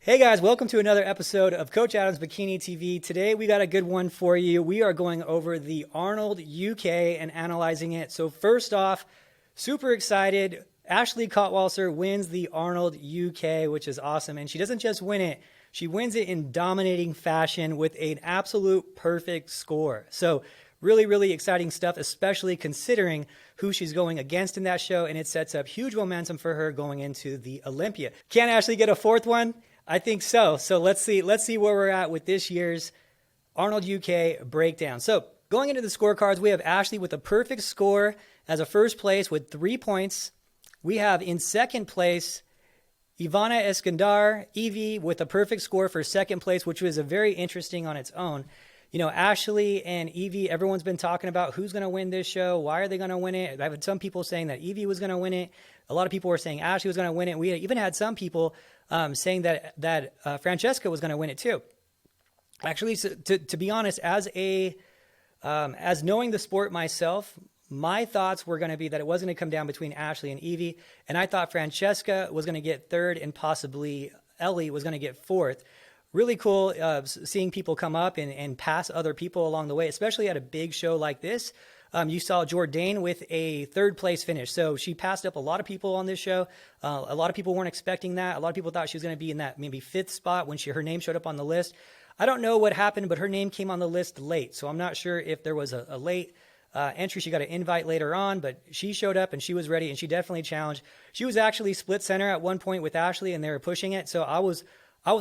Hey guys, welcome to another episode of Coach Adams Bikini TV. Today we got a good one for you. We are going over the Arnold UK and analyzing it. So first off, super excited. Ashley Kaltwasser wins the Arnold UK, which is awesome. And she doesn't just win it, she wins it in dominating fashion with an absolute perfect score. So really, really exciting stuff, especially considering who she's going against in that show. And it sets up huge momentum for her going into the Olympia. Can Ashley get a fourth one? I think so. So let's see where we're at with this year's Arnold UK breakdown. So going into the scorecards, we have Ashley with a perfect score as a first place with 3 points. We have in second place, Ivanna Escandar, Evie with a perfect score for second place, which was a very interesting on its own. You know, Ashley and Evie, everyone's been talking about who's going to win this show. Why are they going to win it? I've had some people saying that Evie was going to win it. A lot of people were saying Ashley was going to win it. We even had some people saying that Francesca was going to win it too. Actually, to be honest, as knowing the sport myself, my thoughts were going to be that it wasn't going to come down between Ashley and Evie, and I thought Francesca was going to get third and possibly Ellie was going to get fourth. Really cool seeing people come up and pass other people along the way, especially at a big show like this. You saw Jourdanne with a third place finish. So she passed up a lot of people on this show. A lot of people weren't expecting that. A lot of people thought she was going to be in that maybe fifth spot when her name showed up on the list. I don't know what happened, but her name came on the list late. So I'm not sure if there was a late entry. She got an invite later on, but she showed up and she was ready and she definitely challenged. She was actually split center at one point with Ashley and they were pushing it. So I was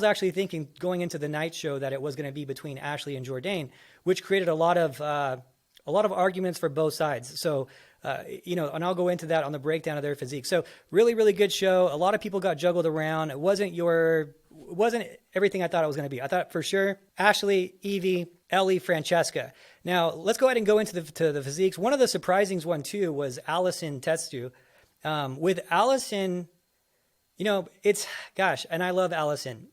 actually thinking going into the night show that it was going to be between Ashley and Jourdanne, which created a lot of arguments for both sides. So, and I'll go into that on the breakdown of their physique. So really, really good show. A lot of people got juggled around. It wasn't everything I thought it was going to be. I thought for sure Ashley, Evie, Ellie, Francesca. Now let's go ahead and go into the physiques. One of the surprising one too was Allison Testu. With Allison, and I love Allison,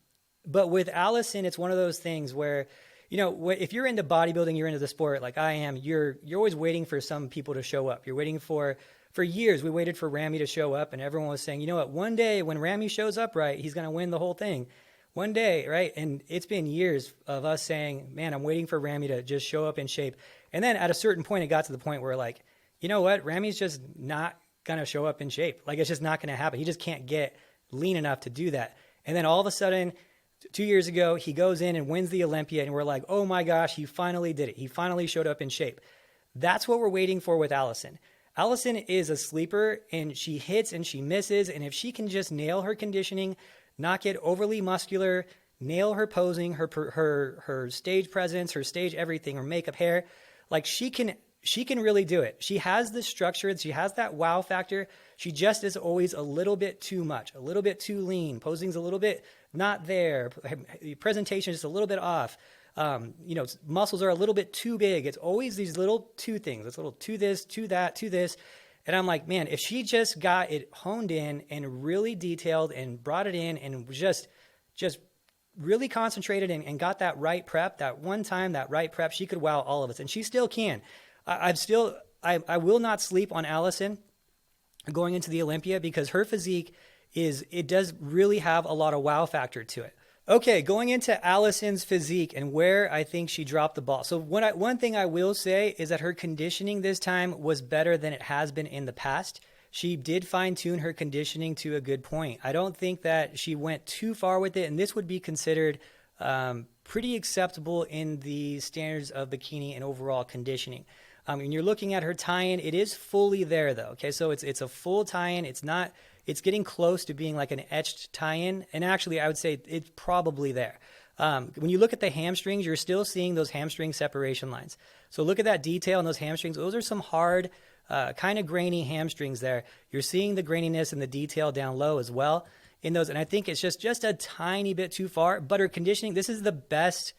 but with Allison, it's one of those things where, if you're into bodybuilding, you're into the sport like I am, you're always waiting for some people to show up. You're waiting for years, we waited for Ramy to show up and everyone was saying, you know what, one day when Ramy shows up, right, he's going to win the whole thing. One day, right? And it's been years of us saying, man, I'm waiting for Ramy to just show up in shape. And then at a certain point, it got to the point where like, you know what, Ramy's just not going to show up in shape. Like it's just not going to happen. He just can't get lean enough to do that. And then all of a sudden, 2 years ago, he goes in and wins the Olympia, and we're like, oh my gosh, he finally did it. He finally showed up in shape. That's what we're waiting for with Allison. Allison is a sleeper, and she hits and she misses, and if she can just nail her conditioning, not get overly muscular, nail her posing, her stage presence, her stage everything, her makeup, hair, like she can really do it. She has the structure. She has that wow factor. She just is always a little bit too much, a little bit too lean. Posing's a little bit not there. Presentation is just a little bit off. Muscles are a little bit too big. It's always these little two things. It's a little to this, to that, to this. And I'm like, man, if she just got it honed in and really detailed and brought it in and just really concentrated and got that right prep, that one time, that right prep, she could wow all of us. And she still can. I will not sleep on Allison going into the Olympia because her physique it does really have a lot of wow factor to it. Okay, going into Allison's physique and where I think she dropped the ball. So one thing I will say is that her conditioning this time was better than it has been in the past. She did fine-tune her conditioning to a good point. I don't think that she went too far with it, and this would be considered pretty acceptable in the standards of bikini and overall conditioning. When you're looking at her tie-in, it is fully there though. Okay, so it's a full tie-in. It's getting close to being like an etched tie-in, and actually I would say it's probably there. When you look at the hamstrings, you're still seeing those hamstring separation lines. So look at that detail in those hamstrings. Those are some hard, kind of grainy hamstrings there. You're seeing the graininess and the detail down low as well in those, and I think it's just a tiny bit too far. But her conditioning, this is the best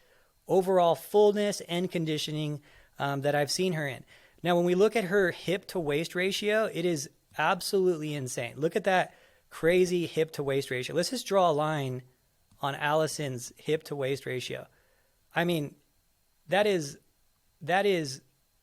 overall fullness and conditioning that I've seen her in. Now, when we look at her hip to waist ratio, it is absolutely insane. Look at that crazy hip to waist ratio. Let's just draw a line on Allison's hip to waist ratio. I mean, that is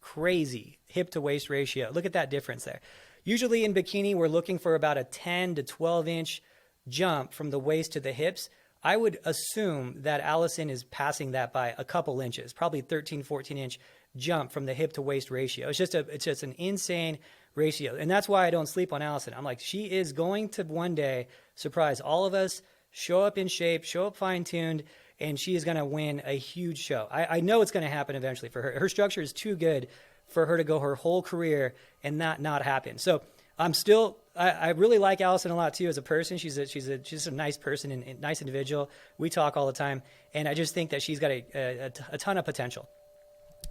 crazy hip to waist ratio. Look at that difference there. Usually in bikini, we're looking for about a 10 to 12 inch jump from the waist to the hips. I would assume that Allison is passing that by a couple inches, probably 13, 14 inch jump from the hip to waist ratio. It's just an insane ratio. And that's why I don't sleep on Allison. I'm like, she is going to one day surprise all of us, show up in shape, show up fine-tuned, and she is going to win a huge show. I know it's going to happen eventually for her. Her structure is too good for her to go her whole career and not happen. So I really like Allison a lot too as a person. She's just a nice person and nice individual. We talk all the time, and I just think that she's got a ton of potential.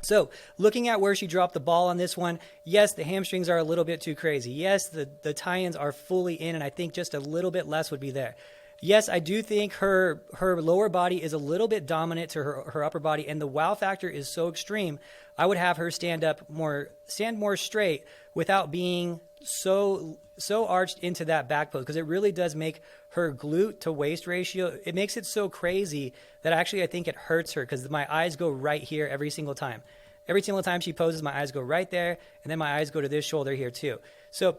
So looking at where she dropped the ball on this one, yes, the hamstrings are a little bit too crazy. Yes, the tie-ins are fully in, and I think just a little bit less would be there. Yes, I do think her lower body is a little bit dominant to her upper body, and the wow factor is so extreme. I would have her stand more straight without being so arched into that back pose, because it really does make her glute to waist ratio, it makes it so crazy that actually I think it hurts her, because my eyes go right here every single time. Every single time she poses, my eyes go right there, and then my eyes go to this shoulder here too. So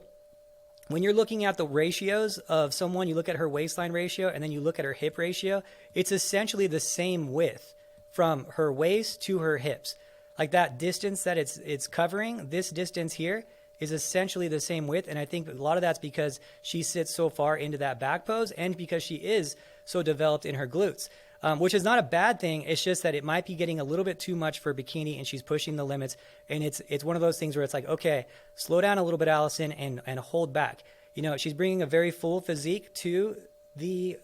when you're looking at the ratios of someone, you look at her waistline ratio and then you look at her hip ratio, it's essentially the same width from her waist to her hips. Like that distance that it's covering, this distance here is essentially the same width. And I think a lot of that's because she sits so far into that back pose and because she is so developed in her glutes, which is not a bad thing. It's just that it might be getting a little bit too much for bikini and she's pushing the limits. And it's one of those things where it's like, okay, slow down a little bit, Allison, and hold back. You know, she's bringing a very full physique to the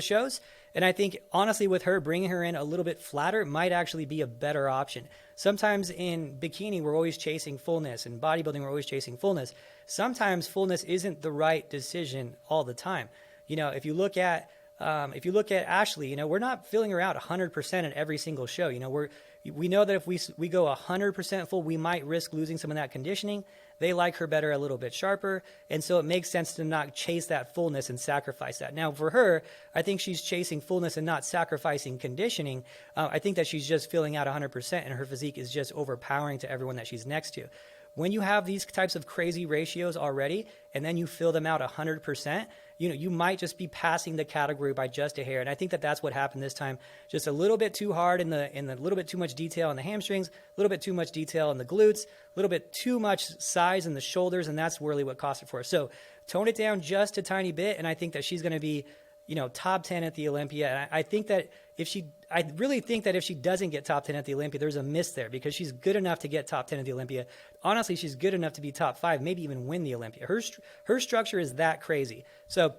shows. And I think, honestly, with her, bringing her in a little bit flatter might actually be a better option. Sometimes in bikini, we're always chasing fullness. In bodybuilding, we're always chasing fullness. Sometimes fullness isn't the right decision all the time. You know, if you look at Ashley, you know, we're not filling her out 100% at every single show. You know, we know that if we go 100% full, we might risk losing some of that conditioning. They like her better a little bit sharper, and so it makes sense to not chase that fullness and sacrifice that. Now, for her, I think she's chasing fullness and not sacrificing conditioning. I think that she's just filling out 100%, and her physique is just overpowering to everyone that she's next to. When you have these types of crazy ratios already, and then you fill them out 100%, you know, you might just be passing the category by just a hair. And I think that that's what happened this time. Just a little bit too hard in the little bit too much detail in the hamstrings, a little bit too much detail in the glutes, a little bit too much size in the shoulders, and that's really what cost it for us. So tone it down just a tiny bit, and I think that she's going to be, you know, top 10 at the Olympia. And I really think that if she doesn't get top 10 at the Olympia, there's a miss there, because she's good enough to get top 10 at the Olympia. Honestly, she's good enough to be top 5, maybe even win the Olympia. Her structure is that crazy. So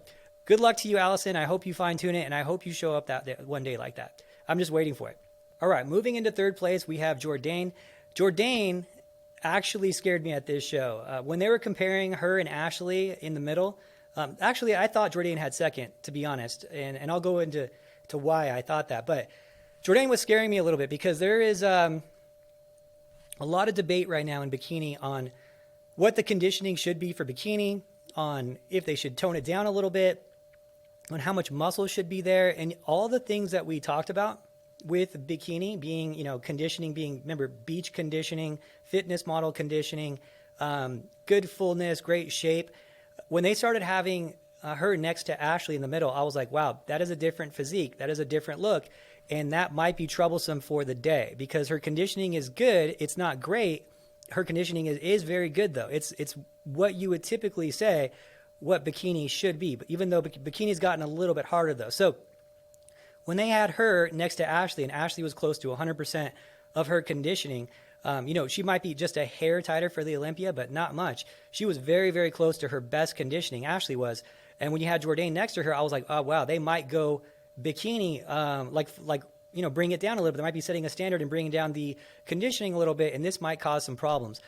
good luck to you, Allison. I hope you fine tune it, and I hope you show up that one day like that. I'm just waiting for it. All right, moving into third place, we have Jourdanne. Jourdanne actually scared me at this show. When they were comparing her and Ashley in the middle, actually, I thought Jourdanne had second, to be honest, and I'll go into why I thought that. But Jourdanne was scaring me a little bit, because there is a lot of debate right now in bikini on what the conditioning should be for bikini, on if they should tone it down a little bit, on how much muscle should be there, and all the things that we talked about with bikini being, you know, conditioning being, remember, beach conditioning, fitness model conditioning, good fullness, great shape. When they started having her next to Ashley in the middle, I was like, wow, that is a different physique. That is a different look. And that might be troublesome for the day, because her conditioning is good. It's not great. Her conditioning is very good, though. It's what you would typically say what bikini should be. But even though bikini's gotten a little bit harder, though. So when they had her next to Ashley, and Ashley was close to 100% of her conditioning, you know, she might be just a hair tighter for the Olympia, but not much. She was very, very close to her best conditioning, Ashley was. And when you had Jourdanne next to her, I was like, oh, wow, they might go bikini, like you know, bring it down a little bit. They might be setting a standard and bringing down the conditioning a little bit, and this might cause some problems.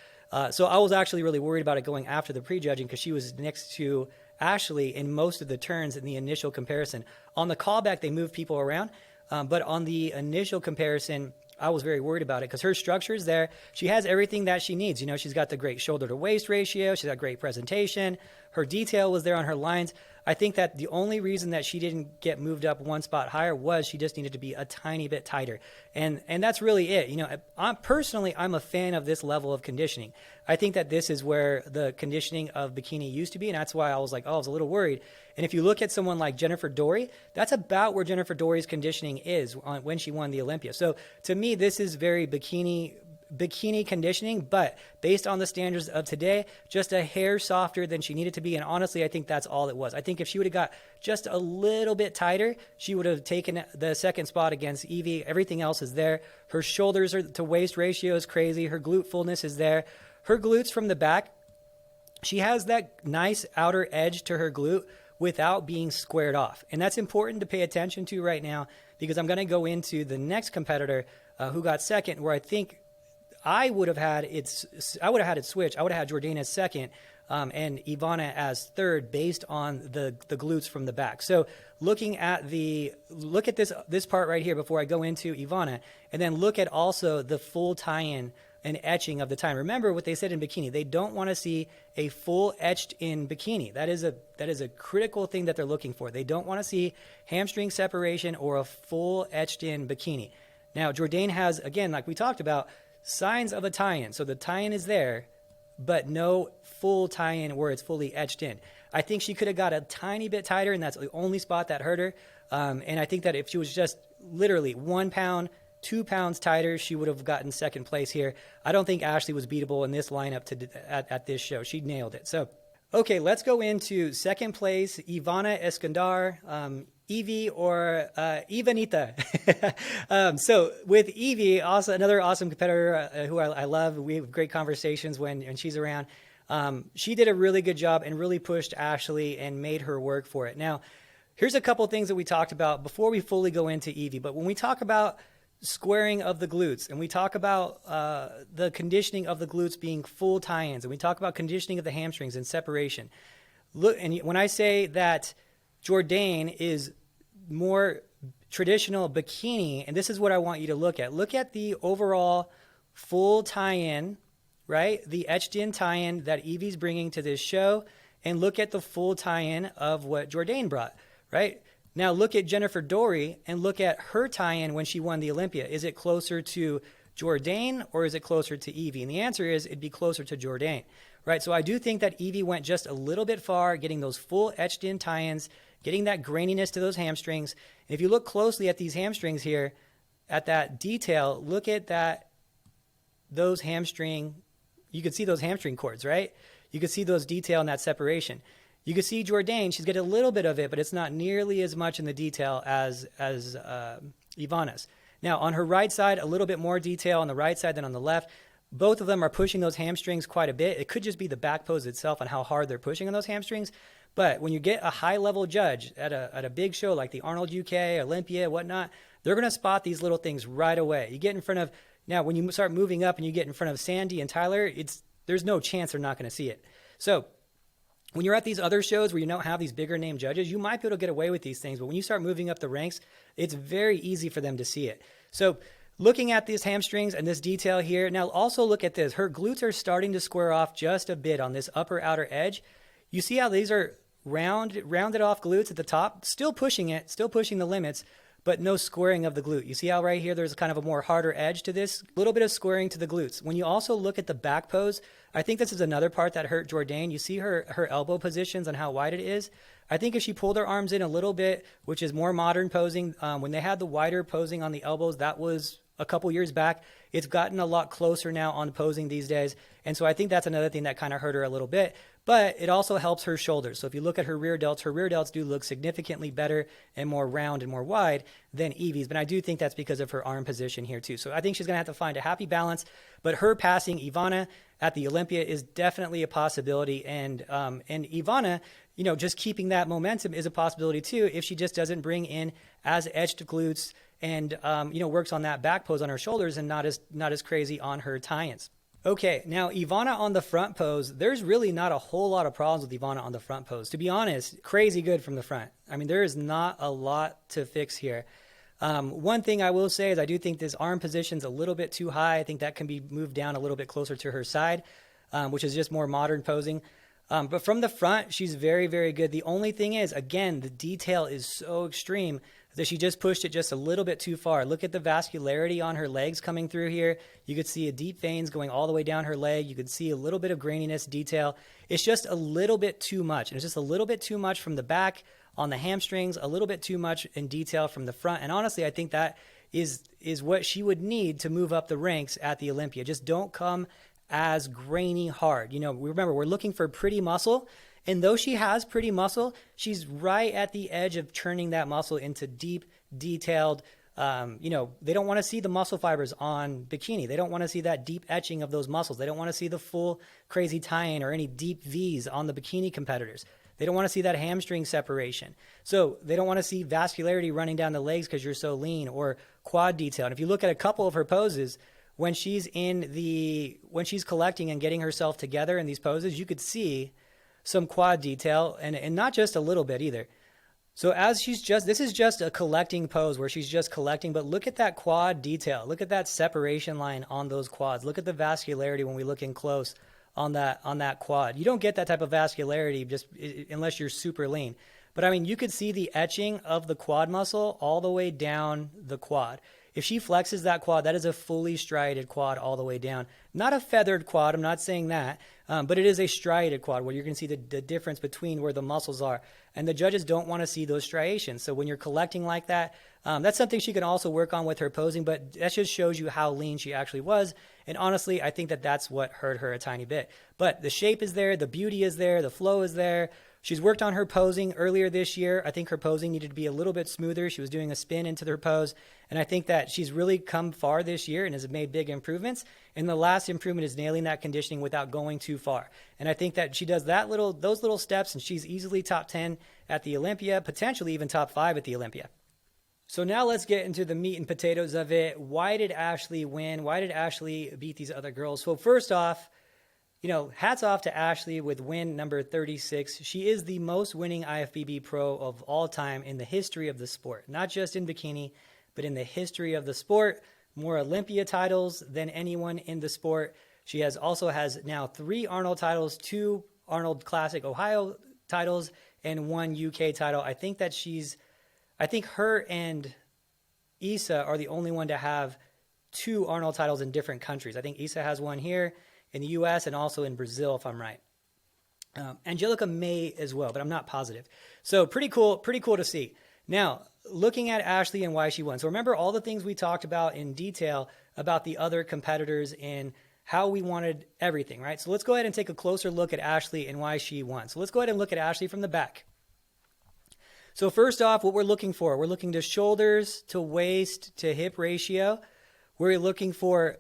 So I was actually really worried about it going after the prejudging, because she was next to Ashley in most of the turns in the initial comparison. On the callback, they moved people around, but on the initial comparison, I was very worried about it, because her structure is there. She has everything that she needs. You know, she's got the great shoulder to waist ratio. She's got great presentation. Her detail was there on her lines. I think that the only reason that she didn't get moved up one spot higher was she just needed to be a tiny bit tighter. And that's really it. You know, I'm a fan of this level of conditioning. I think that this is where the conditioning of bikini used to be, and that's why I was like, I was a little worried. And if you look at someone like Jennifer Dory, that's about where Jennifer Dory's conditioning is when she won the Olympia. So to me, this is very bikini conditioning, but based on the standards of today, just a hair softer than she needed to be. And honestly, I think that's all it was. I think if she would have got just a little bit tighter, she would have taken the second spot against Evie. Everything else is there. Her shoulders to waist ratio is crazy. Her glute fullness is there. Her glutes from the back, she has that nice outer edge to her glute without being squared off. And that's important to pay attention to right now, because I'm going to go into the next competitor who got second, where I think I would have had it switch. I would have had Jourdanne as second and Ivanna as third based on the glutes from the back. So look at this part right here before I go into Ivanna, and then look at also the full tie-in and etching of the tie-in. Remember what they said in bikini. They don't want to see a full etched in bikini. That is a critical thing that they're looking for. They don't want to see hamstring separation or a full etched in bikini. Now, Jourdanne has, again, like we talked about, signs of a tie-in. So the tie-in is there, but no full tie-in where it's fully etched in. I think she could have got a tiny bit tighter, and that's the only spot that hurt her. And I think that if she was just literally 1 pound, 2 pounds tighter, she would have gotten second place here. I don't think Ashley was beatable in this lineup at this show. She nailed it. So, okay, let's go into second place, Ivanna Escandar, Evie or Ivanita. So with Evie, also another awesome competitor who I love. We have great conversations when she's around. She did a really good job and really pushed Ashley and made her work for it. Now, here's a couple things that we talked about before we fully go into Evie. But when we talk about squaring of the glutes, and we talk about the conditioning of the glutes being full tie-ins, and we talk about conditioning of the hamstrings and separation. Look, and when I say that Jourdanne is more traditional bikini, and this is what I want you to look at. Look at the overall full tie-in, right? The etched-in tie-in that Evie's bringing to this show, and look at the full tie-in of what Jourdanne brought, right? Now look at Jennifer Dory and look at her tie-in when she won the Olympia. Is it closer to Jourdanne or is it closer to Evie? And the answer is it'd be closer to Jourdanne, right? So I do think that Evie went just a little bit far, getting those full etched-in tie-ins, getting that graininess to those hamstrings. And if you look closely at these hamstrings here, at that detail, look at those hamstring, you can see those hamstring cords, right? You can see those detail in that separation. You can see Jourdanne, she's getting a little bit of it, but it's not nearly as much in the detail as Ivanna's. Now, on her right side, a little bit more detail on the right side than on the left. Both of them are pushing those hamstrings quite a bit. It could just be the back pose itself and how hard they're pushing on those hamstrings. But when you get a high-level judge at a big show like the Arnold UK, Olympia, whatnot, they're going to spot these little things right away. You get in front of, now when you start moving up and you get in front of Sandy and Tyler, there's no chance they're not going to see it. So when you're at these other shows where you don't have these bigger name judges, you might be able to get away with these things. But when you start moving up the ranks, it's very easy for them to see it. So looking at these hamstrings and this detail here, now also look at this. Her glutes are starting to square off just a bit on this upper outer edge. You see how these are rounded off glutes at the top, still pushing the limits, but no squaring of the glute. You see how right here there's kind of a more harder edge to this? A little bit of squaring to the glutes. When you also look at the back pose, I think this is another part that hurt Jourdanne. You see her elbow positions and how wide it is. I think if she pulled her arms in a little bit, which is more modern posing, when they had the wider posing on the elbows, that was a couple years back. It's gotten a lot closer now on posing these days. And so I think that's another thing that kind of hurt her a little bit. But it also helps her shoulders. So if you look at her rear delts do look significantly better and more round and more wide than Evie's. But I do think that's because of her arm position here too. So I think she's going to have to find a happy balance. But her passing Ivanna at the Olympia is definitely a possibility. And Ivanna, just keeping that momentum is a possibility too if she just doesn't bring in as etched glutes and works on that back pose on her shoulders and not as crazy on her tie-ins. Okay, now Ivanna on the front pose, there's really not a whole lot of problems with Ivanna on the front pose. To be honest, crazy good from the front. I mean, there is not a lot to fix here. One thing I will say is I do think this arm position's a little bit too high. I think that can be moved down a little bit closer to her side, which is just more modern posing. But from the front, she's very, very good. The only thing is, again, the detail is so extreme that she just pushed it just a little bit too far. Look at the vascularity on her legs coming through here. You could see a deep veins going all the way down her leg. You could see a little bit of graininess detail. It's just a little bit too much. And it's just a little bit too much from the back on the hamstrings, a little bit too much in detail from the front. And honestly, I think that is what she would need to move up the ranks at the Olympia. Just don't come as grainy hard. Remember, we're looking for pretty muscle. And though she has pretty muscle, she's right at the edge of turning that muscle into deep, detailed, they don't want to see the muscle fibers on bikini. They don't want to see that deep etching of those muscles. They don't want to see the full crazy tie-in or any deep V's on the bikini competitors. They don't want to see that hamstring separation. So they don't want to see vascularity running down the legs because you're so lean, or quad detail. And if you look at a couple of her poses, when she's collecting and getting herself together in these poses, you could see some quad detail, and not just a little bit either. So this is just a collecting pose where she's just collecting, but look at that quad detail. Look at that separation line on those quads. Look at the vascularity when we look in close on that quad. You don't get that type of vascularity just unless you're super lean. But I mean, you could see the etching of the quad muscle all the way down the quad. If she flexes that quad, that is a fully striated quad all the way down. Not a feathered quad, I'm not saying that, but it is a striated quad where you're going to see the difference between where the muscles are. And the judges don't want to see those striations. So when you're collecting like that, that's something she can also work on with her posing, but that just shows you how lean she actually was. And honestly, I think that that's what hurt her a tiny bit. But the shape is there, the beauty is there, the flow is there. She's worked on her posing earlier this year. I think her posing needed to be a little bit smoother. She was doing a spin into her pose. And I think that she's really come far this year and has made big improvements. And the last improvement is nailing that conditioning without going too far. And I think that she does those little steps, and she's easily top 10 at the Olympia, potentially even top 5 at the Olympia. So now let's get into the meat and potatoes of it. Why did Ashley win? Why did Ashley beat these other girls? So first off, hats off to Ashley with win number 36. She is the most winning IFBB pro of all time in the history of the sport, not just in bikini, but in the history of the sport. More Olympia titles than anyone in the sport. She also has now 3 Arnold titles, 2 Arnold Classic Ohio titles, and 1 UK title. I think her and Isa are the only one to have 2 Arnold titles in different countries. I think Isa has one here in the U.S. and also in Brazil, if I'm right. Angelica may as well, but I'm not positive. So pretty cool to see. Now, looking at Ashley and why she won. So remember all the things we talked about in detail about the other competitors and how we wanted everything, right? So let's go ahead and take a closer look at Ashley and why she won. So let's go ahead and look at Ashley from the back. So first off, what we're looking to shoulders to waist to hip ratio. We're looking for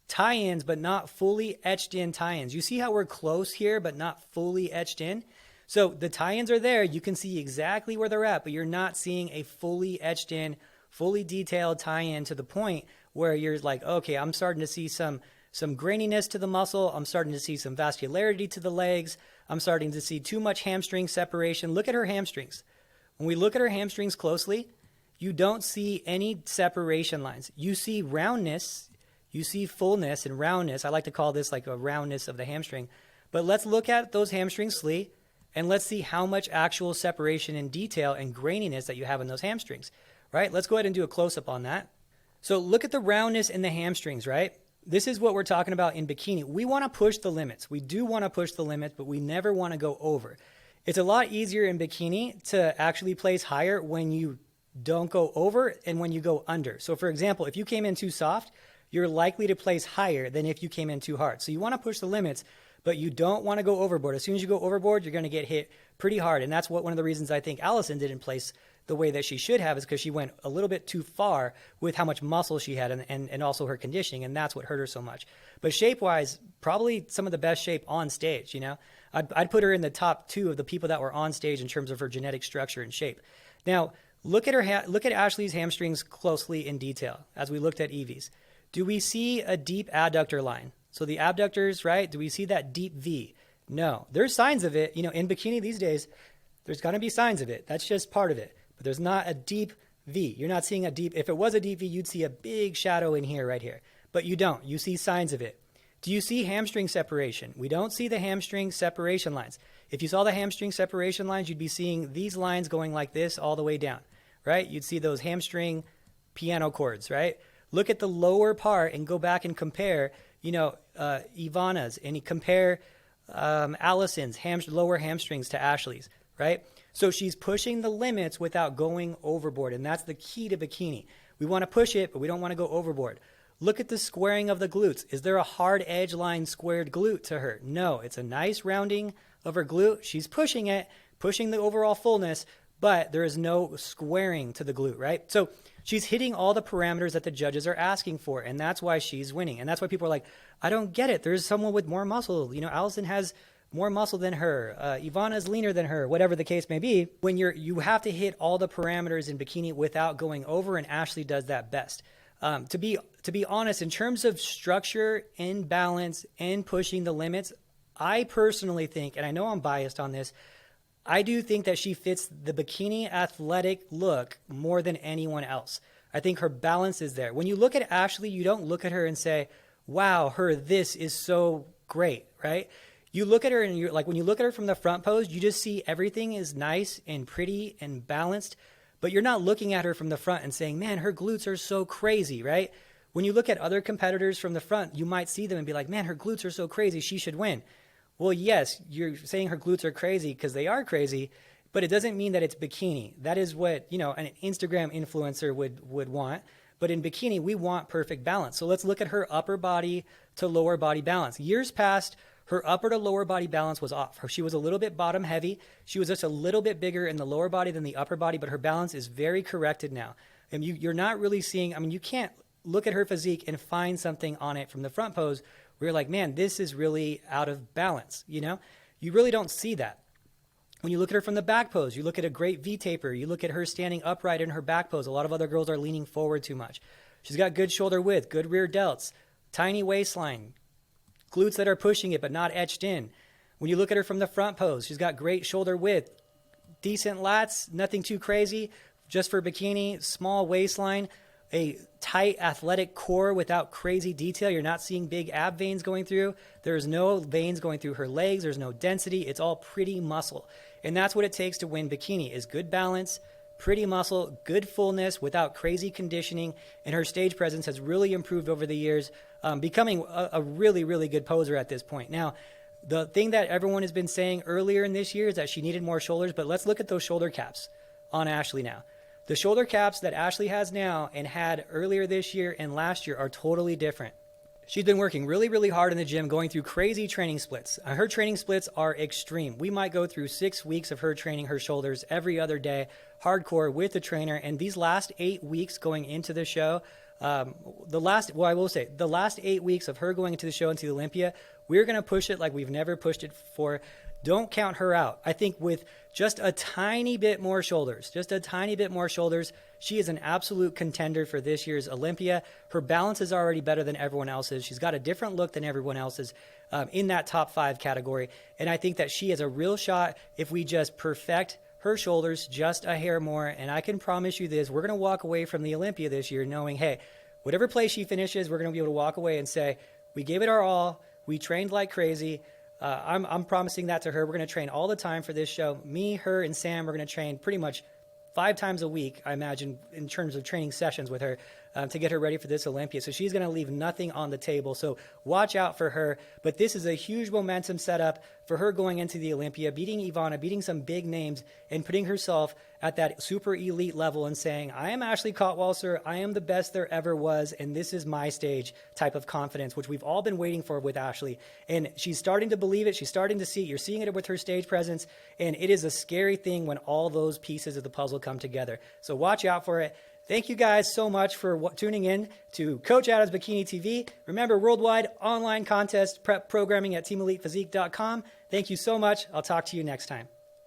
tie-ins, but not fully etched in tie-ins. You see how we're close here, but not fully etched in? So the tie-ins are there. You can see exactly where they're at, but you're not seeing a fully etched in, fully detailed tie-in to the point where you're like, okay, I'm starting to see some graininess to the muscle. I'm starting to see some vascularity to the legs. I'm starting to see too much hamstring separation. Look at her hamstrings. When we look at her hamstrings closely, you don't see any separation lines. You see roundness. You see fullness and roundness. I like to call this like a roundness of the hamstring. But let's look at those hamstrings, Slee, and let's see how much actual separation and detail and graininess that you have in those hamstrings, right? Let's go ahead and do a close-up on that. So look at the roundness in the hamstrings, right? This is what we're talking about in bikini. We want to push the limits. We do want to push the limits, but we never want to go over. It's a lot easier in bikini to actually place higher when you don't go over and when you go under. So for example, if you came in too soft, you're likely to place higher than if you came in too hard. So you want to push the limits, but you don't want to go overboard. As soon as you go overboard, you're going to get hit pretty hard. And that's one of the reasons I think Allison didn't place the way that she should have, is because she went a little bit too far with how much muscle she had and also her conditioning, and that's what hurt her so much. But shape-wise, probably some of the best shape on stage, I'd put her in the top 2 of the people that were on stage in terms of her genetic structure and shape. Now, look at Ashley's hamstrings closely in detail as we looked at Evie's. Do we see a deep adductor line? So the abductors, right? Do we see that deep V? No. There's signs of it. In bikini these days, there's going to be signs of it. That's just part of it. But there's not a deep V. You're not seeing a deep, if it was a deep V, you'd see a big shadow in here, right here. But you don't. You see signs of it. Do you see hamstring separation? We don't see the hamstring separation lines. If you saw the hamstring separation lines, you'd be seeing these lines going like this all the way down, right? You'd see those hamstring piano chords, right? Look at the lower part and go back and compare, Ivanna's, and you compare Allison's lower hamstrings to Ashley's, right? So she's pushing the limits without going overboard, and that's the key to bikini. We want to push it, but we don't want to go overboard. Look at the squaring of the glutes. Is there a hard edge line squared glute to her? No, it's a nice rounding of her glute. She's pushing it, pushing the overall fullness, but there is no squaring to the glute, right? So she's hitting all the parameters that the judges are asking for, and that's why she's winning. And that's why people are like, I don't get it. There's someone with more muscle. Allison has more muscle than her. Ivanna's leaner than her, whatever the case may be. When you have to hit all the parameters in bikini without going over, and Ashley does that best. To be honest, in terms of structure and balance and pushing the limits, I personally think, and I know I'm biased on this, I do think that she fits the bikini athletic look more than anyone else. I think her balance is there. When you look at Ashley, you don't look at her and say, wow, this is so great, right? You look at her and you're like, when you look at her from the front pose, you just see everything is nice and pretty and balanced, but you're not looking at her from the front and saying, man, her glutes are so crazy, right? When you look at other competitors from the front, you might see them and be like, man, her glutes are so crazy, she should win. Well, yes, you're saying her glutes are crazy because they are crazy, but it doesn't mean that it's bikini. That is what, an Instagram influencer would want. But in bikini, we want perfect balance. So let's look at her upper body to lower body balance. Years past, her upper to lower body balance was off. She was a little bit bottom heavy. She was just a little bit bigger in the lower body than the upper body, but her balance is very corrected now. And you're not really seeing, you can't look at her physique and find something on it from the front pose where you're like, man, this is really out of balance, You really don't see that. When you look at her from the back pose, you look at a great V-taper, you look at her standing upright in her back pose. A lot of other girls are leaning forward too much. She's got good shoulder width, good rear delts, tiny waistline, glutes that are pushing it but not etched in. When you look at her from the front pose, she's got great shoulder width, decent lats, nothing too crazy, just for bikini, small waistline, a tight athletic core without crazy detail. You're not seeing big ab veins going through. There's no veins going through her legs. There's no density. It's all pretty muscle. And that's what it takes to win bikini is good balance, pretty muscle, good fullness without crazy conditioning. And her stage presence has really improved over the years, becoming a really, really good poser at this point. Now, the thing that everyone has been saying earlier in this year is that she needed more shoulders, but let's look at those shoulder caps on Ashley now. The shoulder caps that Ashley has now and had earlier this year and last year are totally different. She's been working really, really hard in the gym, going through crazy training splits. Her training splits are extreme. We might go through 6 weeks of her training her shoulders every other day, hardcore with the trainer. And these last 8 weeks going into the show, the last 8 weeks of her going into the show into the Olympia, we're going to push it like we've never pushed it before. Don't count her out. I think with just a tiny bit more shoulders, she is an absolute contender for this year's Olympia. Her balance is already better than everyone else's. She's got a different look than everyone else's in that top 5 category. And I think that she has a real shot if we just perfect her shoulders just a hair more. And I can promise you this, we're going to walk away from the Olympia this year knowing, hey, whatever place she finishes, we're going to be able to walk away and say, we gave it our all. We trained like crazy. I'm promising that to her. We're going to train all the time for this show. Me, her, and Sam, we're going to train pretty much 5 times a week, I imagine, in terms of training sessions with her to get her ready for this Olympia. So she's going to leave nothing on the table. So watch out for her. But this is a huge momentum setup for her going into the Olympia, beating Ivanna, beating some big names, and putting herself at that super elite level and saying, I am Ashley Kaltwasser. I am the best there ever was, and this is my stage type of confidence, which we've all been waiting for with Ashley. And she's starting to believe it. She's starting to see it. You're seeing it with her stage presence, and it is a scary thing when all those pieces of the puzzle come together. So watch out for it. Thank you guys so much for tuning in to Coach Adams Bikini TV. Remember, worldwide online contest prep programming at teamelitephysique.com. Thank you so much. I'll talk to you next time.